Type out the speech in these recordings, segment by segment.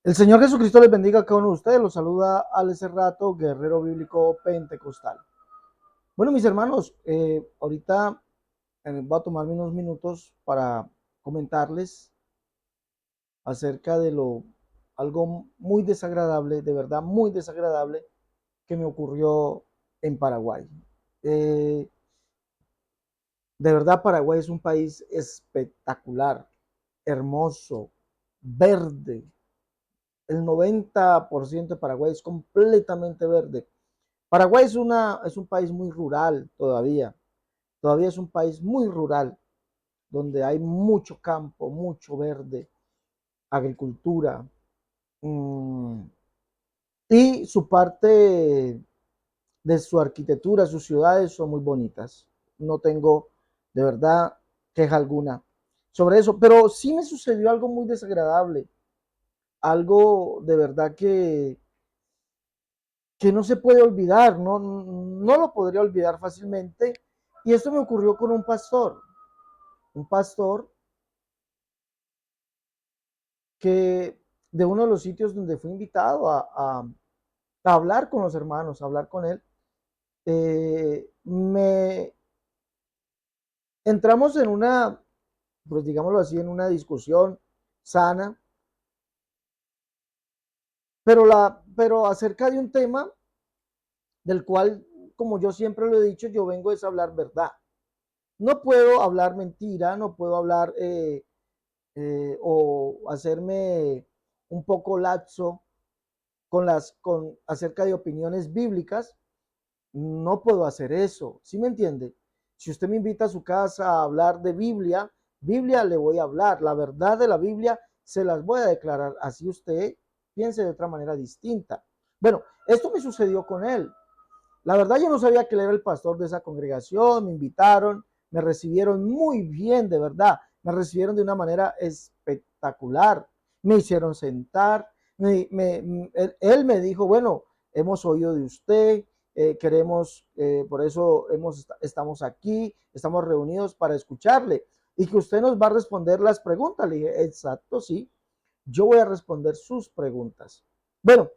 El Señor Jesucristo les bendiga a cada uno de ustedes. Los saluda Alex Rato, guerrero bíblico pentecostal. Bueno, mis hermanos, ahorita voy a tomarme unos minutos para comentarles acerca de algo muy desagradable, de verdad muy desagradable, que me ocurrió en Paraguay. Eh, de verdad, Paraguay es un país espectacular, hermoso, verde. El 90% de Paraguay es completamente verde. Paraguay es un país muy rural todavía es un país muy rural, donde hay mucho campo, mucho verde, agricultura, mmm, y su parte de su arquitectura, sus ciudades son muy bonitas. No tengo de verdad queja alguna sobre eso, pero sí me sucedió algo muy desagradable, algo de verdad que no se puede olvidar, no lo podría olvidar fácilmente. Y esto me ocurrió con un pastor que de uno de los sitios donde fui invitado a hablar con los hermanos, a hablar con él, me entramos en una, pues digámoslo así, en una discusión sana, pero acerca de un tema del cual, como yo siempre lo he dicho, yo vengo es a hablar verdad. No puedo hablar mentira, no puedo hablar o hacerme un poco laxo acerca de opiniones bíblicas. No puedo hacer eso, ¿sí me entiende? Si usted me invita a su casa a hablar de Biblia le voy a hablar, la verdad de la Biblia se las voy a declarar, así usted piense de otra manera distinta. Bueno, esto me sucedió con él. La verdad yo no sabía que él era el pastor de esa congregación, me invitaron, me recibieron muy bien, de verdad, me recibieron de una manera espectacular, me hicieron sentar, él me dijo, bueno, hemos oído de usted, queremos, por eso estamos aquí, estamos reunidos para escucharle y que usted nos va a responder las preguntas. Le dije, exacto, sí, yo voy a responder sus preguntas. Bueno,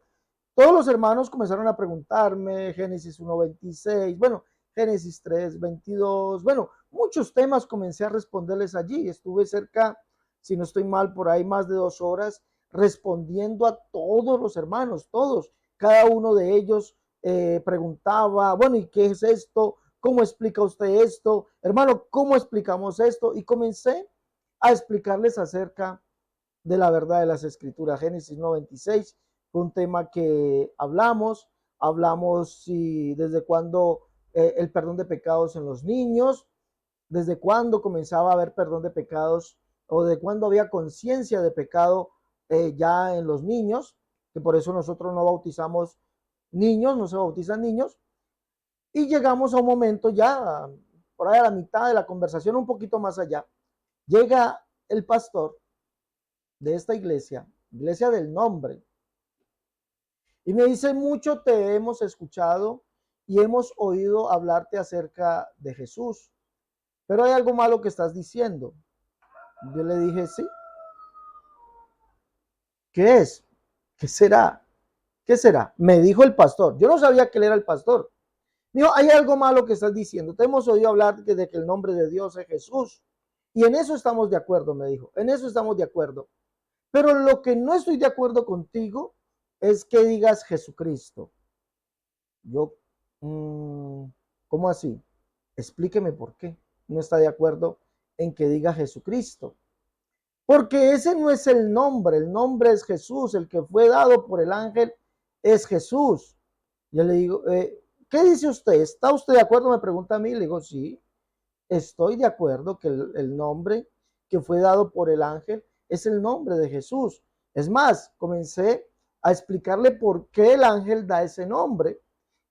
todos los hermanos comenzaron a preguntarme, Génesis 1:26, bueno, Génesis 3:22, bueno, muchos temas comencé a responderles allí. Estuve cerca, si no estoy mal, por ahí más de 2 horas respondiendo a todos los hermanos, todos. Cada uno de ellos preguntaba, bueno, ¿y qué es esto? ¿Cómo explica usted esto? Hermano, ¿cómo explicamos esto? Y comencé a explicarles acerca de la verdad de las escrituras. Génesis 96 fue un tema que hablamos si desde cuándo el perdón de pecados en los niños, desde cuándo comenzaba a haber perdón de pecados o de cuándo había conciencia de pecado ya en los niños, que por eso nosotros no bautizamos niños, no se bautizan niños, y llegamos a un momento ya, por ahí a la mitad de la conversación, un poquito más allá, llega el pastor de esta iglesia, iglesia del nombre, y me dice, mucho te hemos escuchado y hemos oído hablarte acerca de Jesús, pero hay algo malo que estás diciendo. Yo le dije, sí, ¿qué es? ¿Qué será? ¿Qué será? Me dijo el pastor. Yo no sabía que él era el pastor. Me dijo, hay algo malo que estás diciendo. Te hemos oído hablar de que el nombre de Dios es Jesús. Y en eso estamos de acuerdo, me dijo. En eso estamos de acuerdo. Pero lo que no estoy de acuerdo contigo es que digas Jesucristo. Yo, ¿cómo así? Explíqueme por qué no está de acuerdo en que diga Jesucristo. Porque ese no es el nombre es Jesús, el que fue dado por el ángel es Jesús. Yo le digo, ¿qué dice usted? ¿Está usted de acuerdo? Me pregunta a mí, le digo, sí, estoy de acuerdo que el nombre que fue dado por el ángel es el nombre de Jesús. Es más, comencé a explicarle por qué el ángel da ese nombre,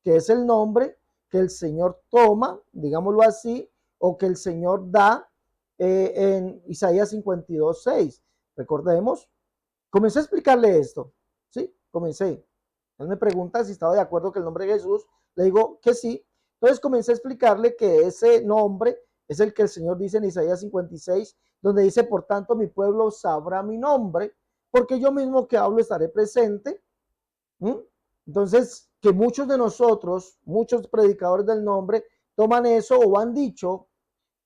que es el nombre que el Señor toma, digámoslo así, o que el Señor da en Isaías 52:6. Recordemos, comencé a explicarle esto, ¿sí? Comencé. Él me pregunta si estaba de acuerdo que el nombre de Jesús, le digo que sí. Entonces comencé a explicarle que ese nombre es el que el Señor dice en Isaías 56, donde dice, por tanto mi pueblo sabrá mi nombre. porque yo mismo que hablo estaré presente. ¿Mm? Entonces, que muchos de nosotros, muchos predicadores del nombre, toman eso o han dicho,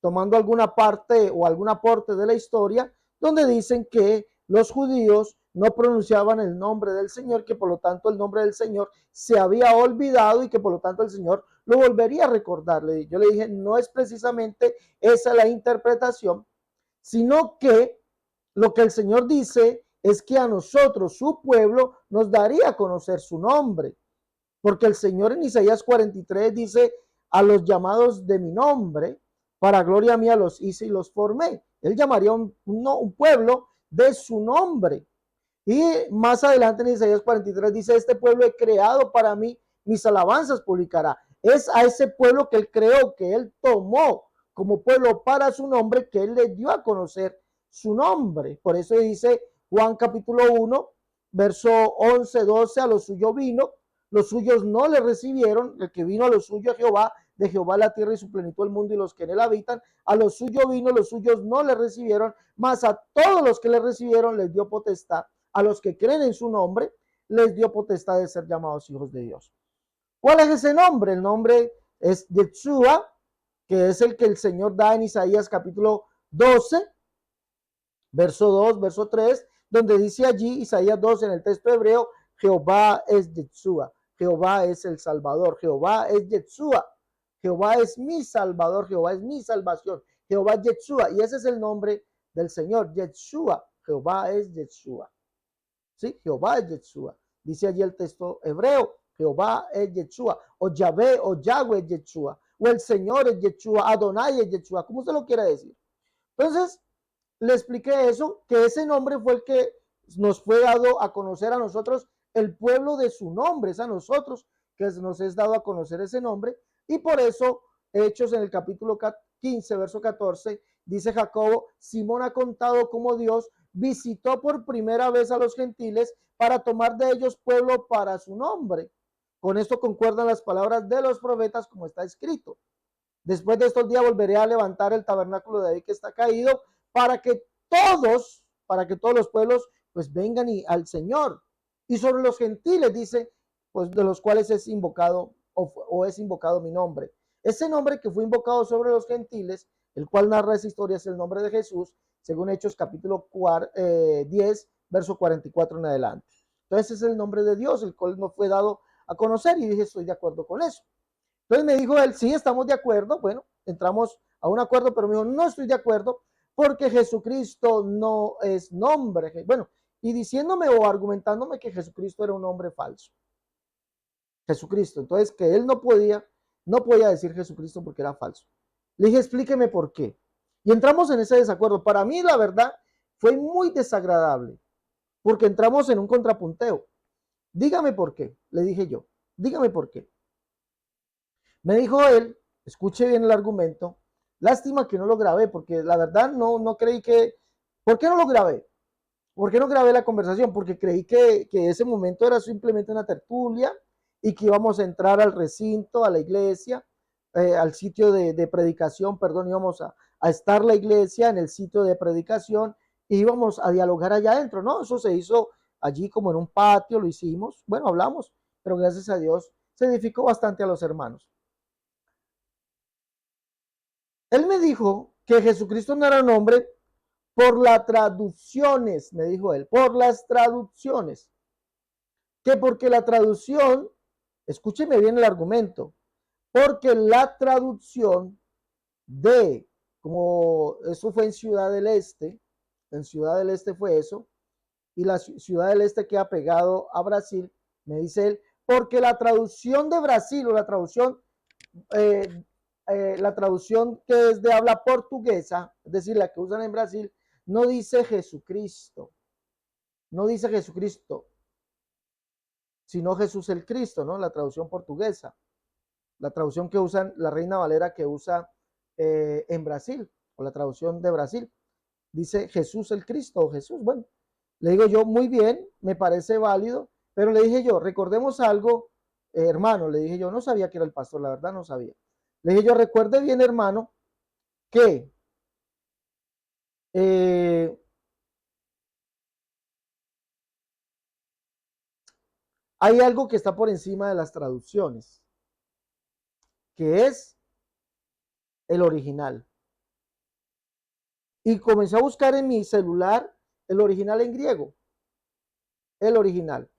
tomando alguna parte o algún aporte de la historia, donde dicen que los judíos no pronunciaban el nombre del Señor, que por lo tanto el nombre del Señor se había olvidado y que por lo tanto el Señor lo volvería a recordarle. Yo le dije, no es precisamente esa la interpretación, sino que lo que el Señor dice es que a nosotros, su pueblo, nos daría a conocer su nombre. Porque el Señor en Isaías 43 dice, a los llamados de mi nombre, para gloria mía los hice y los formé. Él llamaría un pueblo de su nombre. Y más adelante en Isaías 43 dice, este pueblo he creado para mí, mis alabanzas publicará. Es a ese pueblo que él creó, que él tomó como pueblo para su nombre, que él le dio a conocer su nombre. Por eso dice Juan capítulo 1, verso 11, 12, a los suyos vino, los suyos no le recibieron, el que vino a los suyos Jehová, de Jehová la tierra y su plenitud el mundo y los que en él habitan, a los suyos vino, los suyos no le recibieron, mas a todos los que le recibieron les dio potestad, a los que creen en su nombre, les dio potestad de ser llamados hijos de Dios. ¿Cuál es ese nombre? El nombre es Yeshua, que es el que el Señor da en Isaías capítulo 12, verso 2, verso 3, donde dice allí, Isaías 12 en el texto hebreo, Jehová es Yeshua, Jehová es el Salvador, Jehová es Yeshua, Jehová es mi Salvador, Jehová es mi salvación, Jehová es Yeshua, y ese es el nombre del Señor, Yeshua, Jehová es Yeshua. ¿Sí? Jehová es Yeshua. Dice allí el texto hebreo, Jehová es Yeshua, o Yahvé o Yahweh es Yeshua, o el Señor es Yeshua, Adonai es Yeshua, como usted lo quiera decir. Entonces, le expliqué eso, que ese nombre fue el que nos fue dado a conocer a nosotros, el pueblo de su nombre, es a nosotros que nos es dado a conocer ese nombre, y por eso, Hechos en el capítulo 15, verso 14, dice Jacobo, Simón ha contado cómo Dios visitó por primera vez a los gentiles para tomar de ellos pueblo para su nombre. Con esto concuerdan las palabras de los profetas como está escrito. Después de estos días volveré a levantar el tabernáculo de David que está caído para que todos los pueblos pues vengan al Señor. Y sobre los gentiles dice, pues de los cuales es invocado o es invocado mi nombre. Ese nombre que fue invocado sobre los gentiles, el cual narra esa historia, es el nombre de Jesús, según Hechos capítulo 10, verso 44 en adelante. Entonces es el nombre de Dios, el cual nos fue dado a conocer y dije, estoy de acuerdo con eso. Entonces me dijo él, sí, estamos de acuerdo. Bueno, entramos a un acuerdo, pero me dijo, no estoy de acuerdo porque Jesucristo no es nombre. Bueno, y diciéndome o argumentándome que Jesucristo era un hombre falso. Jesucristo. Entonces, que él no podía decir Jesucristo porque era falso. Le dije, explíqueme por qué. Y entramos en ese desacuerdo. Para mí, la verdad, fue muy desagradable porque entramos en un contrapunteo. Dígame por qué, le dije yo. Dígame por qué. Me dijo él, escuche bien el argumento, lástima que no lo grabé, porque la verdad no creí que... ¿Por qué no lo grabé? ¿Por qué no grabé la conversación? Porque creí que ese momento era simplemente una tertulia y que íbamos a entrar al recinto, a la iglesia, al sitio de predicación, perdón, íbamos a estar la iglesia en el sitio de predicación y íbamos a dialogar allá adentro, ¿no? Eso se hizo allí como en un patio, lo hicimos, bueno, hablamos, pero gracias a Dios se edificó bastante a los hermanos. Él me dijo que Jesucristo no era un hombre por las traducciones, me dijo él, por las traducciones. Que porque la traducción, escúcheme bien el argumento, porque la traducción de, como eso fue en Ciudad del Este fue eso, y la Ciudad del Este queda pegado a Brasil, me dice él, porque la traducción de Brasil o eh, la traducción que es de habla portuguesa, es decir, la que usan en Brasil, no dice Jesucristo, no dice Jesucristo, sino Jesús el Cristo, ¿no? La traducción portuguesa, la traducción que usan, la Reina Valera que usa en Brasil, o la traducción de Brasil, dice Jesús el Cristo o Jesús. Bueno, le digo yo, muy bien, me parece válido, pero le dije yo, recordemos algo, hermano, le dije yo, no sabía que era el pastor, la verdad no sabía. Le dije yo, recuerde bien, hermano, que eh, hay algo que está por encima de las traducciones, que es el original. Y comencé a buscar en mi celular el original en griego, el original.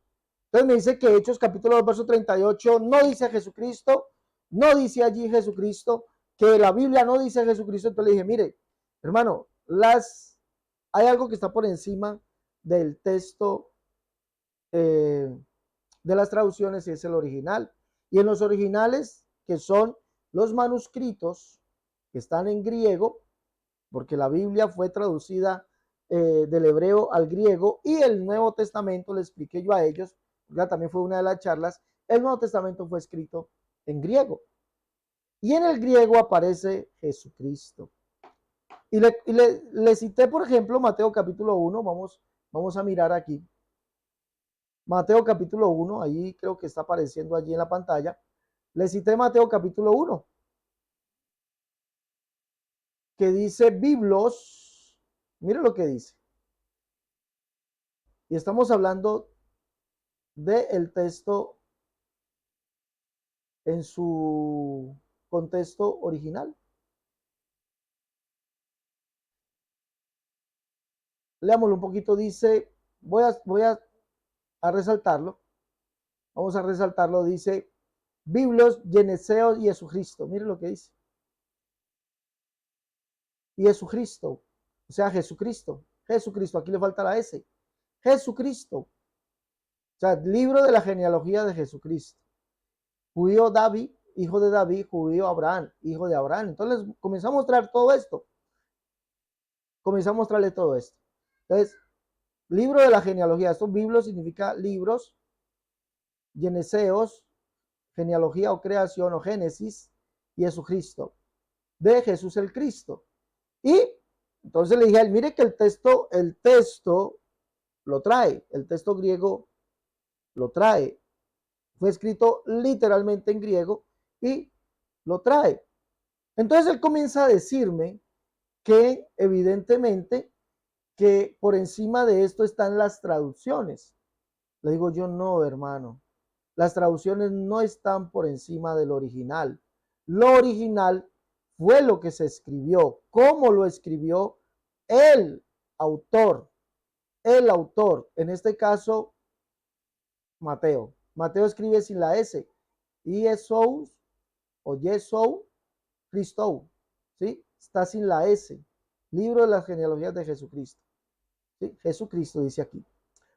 Entonces me dice que Hechos capítulo 2, verso 38 no dice Jesucristo, no dice allí Jesucristo, que la Biblia no dice Jesucristo. Entonces le dije, mire, hermano, hay algo que está por encima del texto de las traducciones y es el original. Y en los originales, que son los manuscritos que están en griego, porque la Biblia fue traducida del hebreo al griego y el Nuevo Testamento, le expliqué yo a ellos, ya también fue una de las charlas, el Nuevo Testamento fue escrito en griego. Y en el griego aparece Jesucristo. Y le cité, por ejemplo, Mateo capítulo 1, vamos a mirar aquí. Mateo capítulo 1, ahí creo que está apareciendo allí en la pantalla. Le cité Mateo capítulo 1, que dice Biblos, mire lo que dice. Y estamos hablando del texto en su contexto original. Leámoslo un poquito, dice, voy a resaltarlo, vamos a resaltarlo, dice, Biblos, Geneseo y Jesucristo, mire lo que dice. Y Jesucristo, o sea, Jesucristo, Jesucristo, aquí le falta la S, Jesucristo, o sea, libro de la genealogía de Jesucristo. Judío David, hijo de David, judío Abraham, hijo de Abraham. Entonces comenzó a mostrar todo esto. Comenzó a mostrarle todo esto. Entonces, libro de la genealogía. Esto Biblia significa libros, Geneseos, genealogía o creación o Génesis, y Jesucristo, de Jesús el Cristo. Y entonces le dije a él, mire que el texto lo trae, el texto griego lo trae. Fue escrito literalmente en griego y lo trae. Entonces él comienza a decirme que evidentemente que por encima de esto están las traducciones. Le digo yo, no, hermano, las traducciones no están por encima del original. Lo original fue lo que se escribió, cómo lo escribió el autor, en este caso Mateo. Mateo escribe sin la S, Jesús o Jesús Cristo, ¿sí? Está sin la S. Libro de las genealogías de Jesucristo. ¿Sí? Jesucristo dice aquí.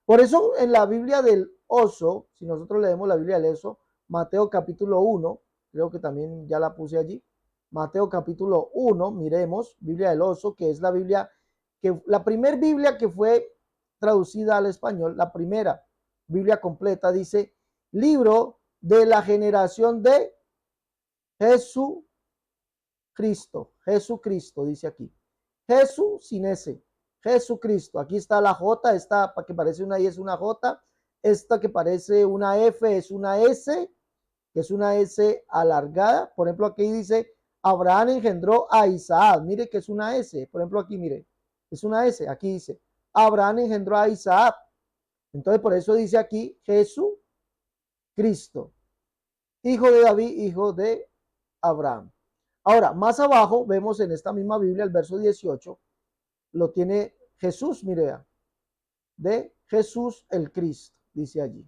Por eso en la Biblia del oso, si nosotros leemos la Biblia del oso, Mateo capítulo 1, creo que también ya la puse allí, Mateo capítulo 1, miremos, Biblia del oso, que es la Biblia, la primera Biblia que fue traducida al español, la primera Biblia completa, dice, libro de la generación de Jesucristo, dice aquí. Jesús sin S, Jesucristo. Aquí está la J, esta que parece una I es una J, esta que parece una F es una S, que es una S alargada. Por ejemplo, aquí dice, Abraham engendró a Isaac. Mire que es una S. Por ejemplo, aquí, mire, es una S. Aquí dice, Abraham engendró a Isaac. Entonces, por eso dice aquí, Jesucristo, hijo de David, hijo de Abraham. Ahora, más abajo vemos en esta misma Biblia, el verso 18, lo tiene Jesús, mire, de Jesús el Cristo, dice allí.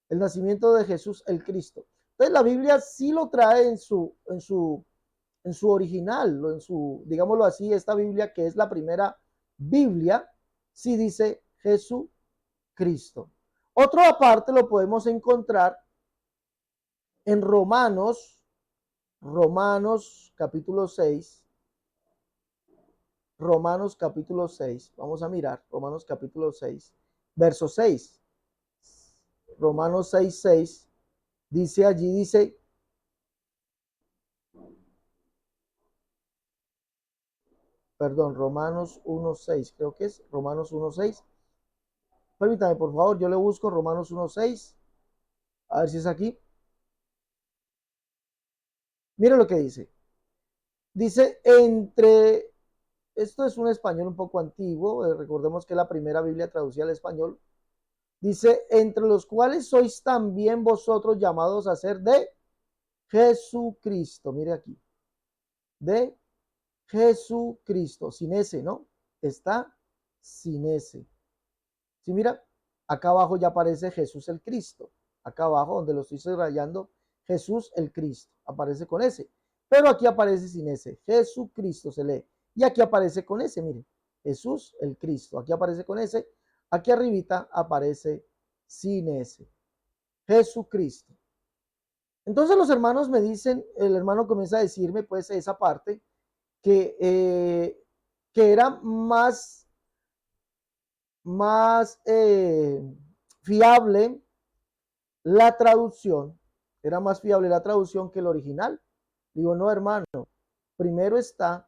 El nacimiento de Jesús el Cristo. Entonces la Biblia sí lo trae en su original, digámoslo así, esta Biblia que es la primera Biblia, sí dice Jesucristo. Otro aparte lo podemos encontrar en Romanos capítulo 6, Romanos capítulo 6, vamos a mirar, Romanos capítulo 6, verso 6. Romanos 6, 6, dice allí, dice, perdón, Romanos 1, 6, creo que es Romanos 1, 6. Permítame, por favor, yo le busco Romanos 1, 6, a ver si es aquí. Mira lo que dice. Dice, esto es un español un poco antiguo, recordemos que es la primera Biblia traducida al español. Dice, entre los cuales sois también vosotros llamados a ser de Jesucristo. Mire aquí, de Jesucristo, sin ese, ¿no? Está sin ese. Si mira, acá abajo ya aparece Jesús el Cristo. Acá abajo, donde lo estoy subrayando, Jesús el Cristo. Aparece con ese. Pero aquí aparece sin ese. Jesucristo se lee. Y aquí aparece con ese, mire. Jesús el Cristo. Aquí aparece con ese. Aquí arribita aparece sin ese. Jesucristo. Entonces los hermanos me dicen, el hermano comienza a decirme pues esa parte que era más fiable la traducción, era más fiable la traducción que el original. Digo, no, hermano, primero está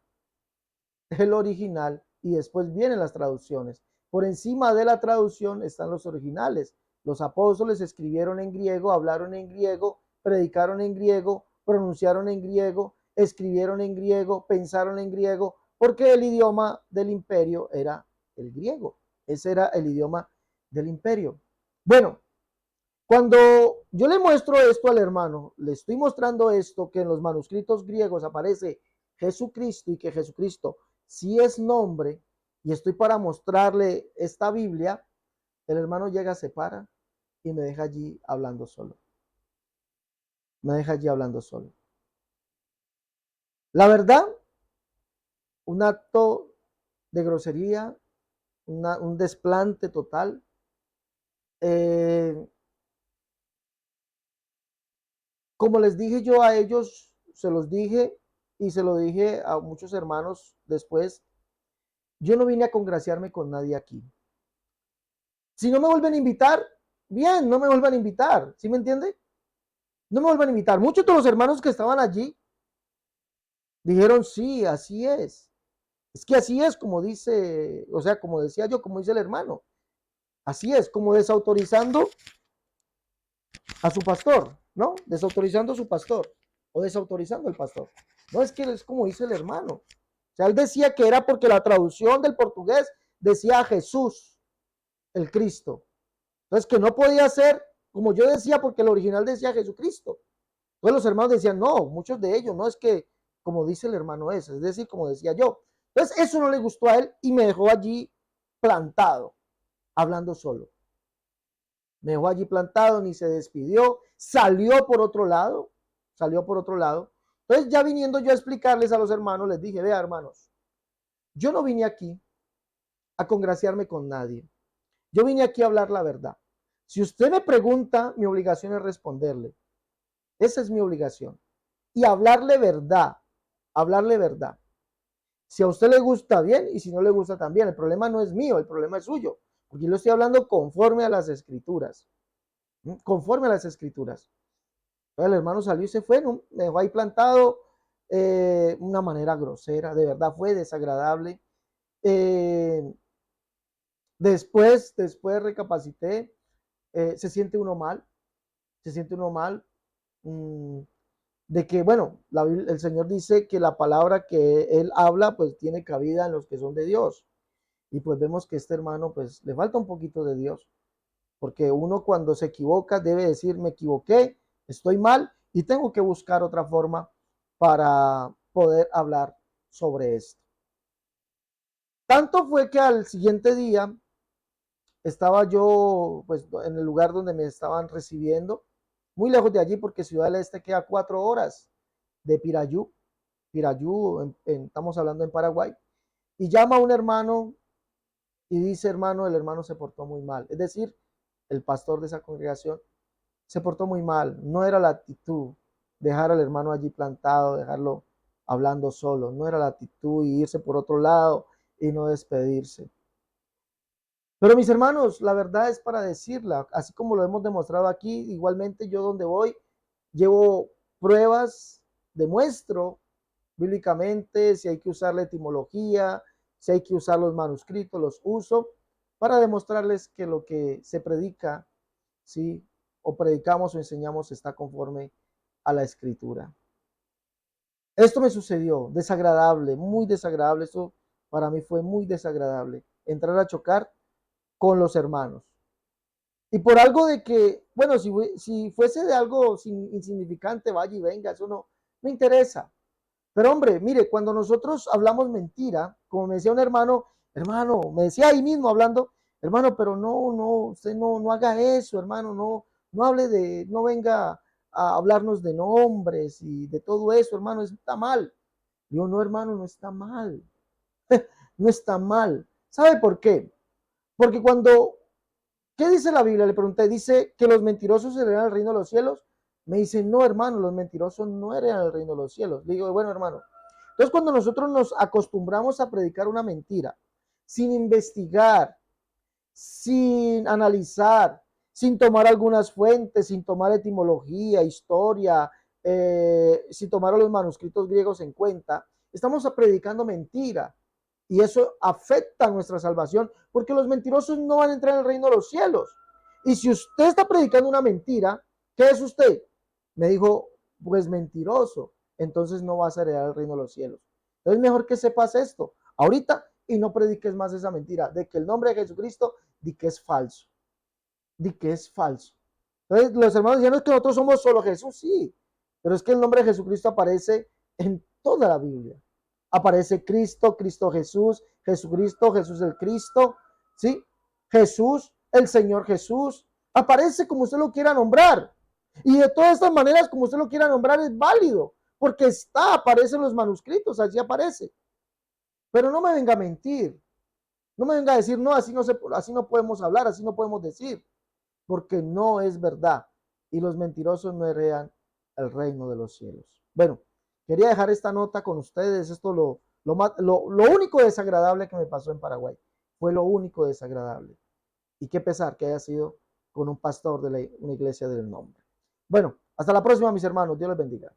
el original y después vienen las traducciones. Por encima de la traducción están los originales. Los apóstoles escribieron en griego, hablaron en griego, predicaron en griego, pronunciaron en griego, escribieron en griego, pensaron en griego, porque el idioma del imperio era el griego. Ese era el idioma del imperio. Bueno, cuando yo le muestro esto al hermano, le estoy mostrando esto, que en los manuscritos griegos aparece Jesucristo y que Jesucristo sí es nombre, y estoy para mostrarle esta Biblia, el hermano llega, se para y me deja allí hablando solo. Me deja allí hablando solo. La verdad, un acto de grosería, un desplante total. Como les dije yo a ellos, se los dije y se lo dije a muchos hermanos después, yo no vine a congraciarme con nadie aquí. Si no me vuelven a invitar, bien, no me vuelvan a invitar, ¿sí me entiende? No me vuelvan a invitar. Muchos de los hermanos que estaban allí dijeron, sí, así es. Es que así es como dice, o sea, como decía yo, como dice el hermano. Así es, como desautorizando a su pastor, ¿no? Desautorizando a su pastor o desautorizando al pastor. No, es que es como dice el hermano. O sea, él decía que era porque la traducción del portugués decía Jesús, el Cristo. Entonces, que no podía ser como yo decía porque el original decía Jesucristo. Entonces los hermanos decían, no, muchos de ellos, no es que como dice el hermano es decir, como decía yo. Entonces, eso no le gustó a él y me dejó allí plantado, hablando solo. Me dejó allí plantado, ni se despidió, salió por otro lado, salió por otro lado. Entonces ya viniendo yo a explicarles a los hermanos, les dije, vea hermanos, yo no vine aquí a congraciarme con nadie, yo vine aquí a hablar la verdad. Si usted me pregunta, mi obligación es responderle, esa es mi obligación. Y hablarle verdad, hablarle verdad. Si a usted le gusta bien y si no le gusta también, el problema no es mío, el problema es suyo, porque yo lo estoy hablando conforme a las escrituras, conforme a las escrituras. El hermano salió y se fue, ¿no? Me dejó ahí plantado, una manera grosera, de verdad fue desagradable. Eh, después recapacité, se siente uno mal, se siente uno mal, de que, bueno, el Señor dice que la palabra que Él habla, pues tiene cabida en los que son de Dios. Y pues vemos que este hermano, pues le falta un poquito de Dios, porque uno cuando se equivoca debe decir, me equivoqué, estoy mal y tengo que buscar otra forma para poder hablar sobre esto. Tanto fue que al siguiente día estaba yo pues en el lugar donde me estaban recibiendo, muy lejos de allí porque Ciudad del Este queda 4 horas de Pirayú, estamos hablando en Paraguay, y llama a un hermano y dice, hermano, el hermano se portó muy mal, es decir, el pastor de esa congregación se portó muy mal, no era la actitud dejar al hermano allí plantado, dejarlo hablando solo, no era la actitud y irse por otro lado y no despedirse. Pero mis hermanos, la verdad es para decirla, así como lo hemos demostrado aquí, igualmente yo donde voy llevo pruebas, demuestro bíblicamente si hay que usar la etimología, si hay que usar los manuscritos, los uso para demostrarles que lo que se predica, sí, o predicamos o enseñamos está conforme a la escritura. Esto me sucedió, desagradable, muy desagradable, esto para mí fue muy desagradable, entrar a chocar con los hermanos. Y por algo de que, bueno, si fuese de algo insignificante, vaya y venga, eso no me interesa. Pero hombre, mire, cuando nosotros hablamos mentira, como me decía un hermano, me decía ahí mismo hablando, hermano, pero usted no haga eso, hermano, no hable no venga a hablarnos de nombres y de todo eso, hermano, eso está mal. Digo, no, hermano, no está mal, no está mal. ¿Sabe por qué? Porque ¿qué dice la Biblia? Le pregunté, dice que los mentirosos heredan el reino de los cielos. Me dice, no, hermano, los mentirosos no heredan el reino de los cielos. Le digo, bueno, hermano, entonces cuando nosotros nos acostumbramos a predicar una mentira, sin investigar, sin analizar, sin tomar algunas fuentes, sin tomar etimología, historia, sin tomar los manuscritos griegos en cuenta, estamos predicando mentira. Y eso afecta a nuestra salvación, porque los mentirosos no van a entrar en el reino de los cielos. Y si usted está predicando una mentira, ¿qué es usted? Me dijo, pues mentiroso. Entonces no vas a heredar el reino de los cielos. Entonces es mejor que sepas esto ahorita y no prediques más esa mentira de que el nombre de Jesucristo, di que es falso, di que es falso. Entonces los hermanos ya no es que nosotros somos solo Jesús, sí, pero es que el nombre de Jesucristo aparece en toda la Biblia. Aparece Cristo, Cristo Jesús, Jesucristo, Jesús el Cristo, ¿sí? Jesús, el Señor Jesús. Aparece como usted lo quiera nombrar. Y de todas estas maneras, como usted lo quiera nombrar, es válido, porque aparece en los manuscritos, allí aparece. Pero no me venga a mentir, no me venga a decir, no, así no podemos hablar, así no podemos decir, porque no es verdad. Y los mentirosos no heredan el reino de los cielos. Bueno, quería dejar esta nota con ustedes. Esto lo único desagradable que me pasó en Paraguay. Fue lo único desagradable. Y qué pesar que haya sido con un pastor de una iglesia del nombre. Bueno, hasta la próxima, mis hermanos. Dios les bendiga.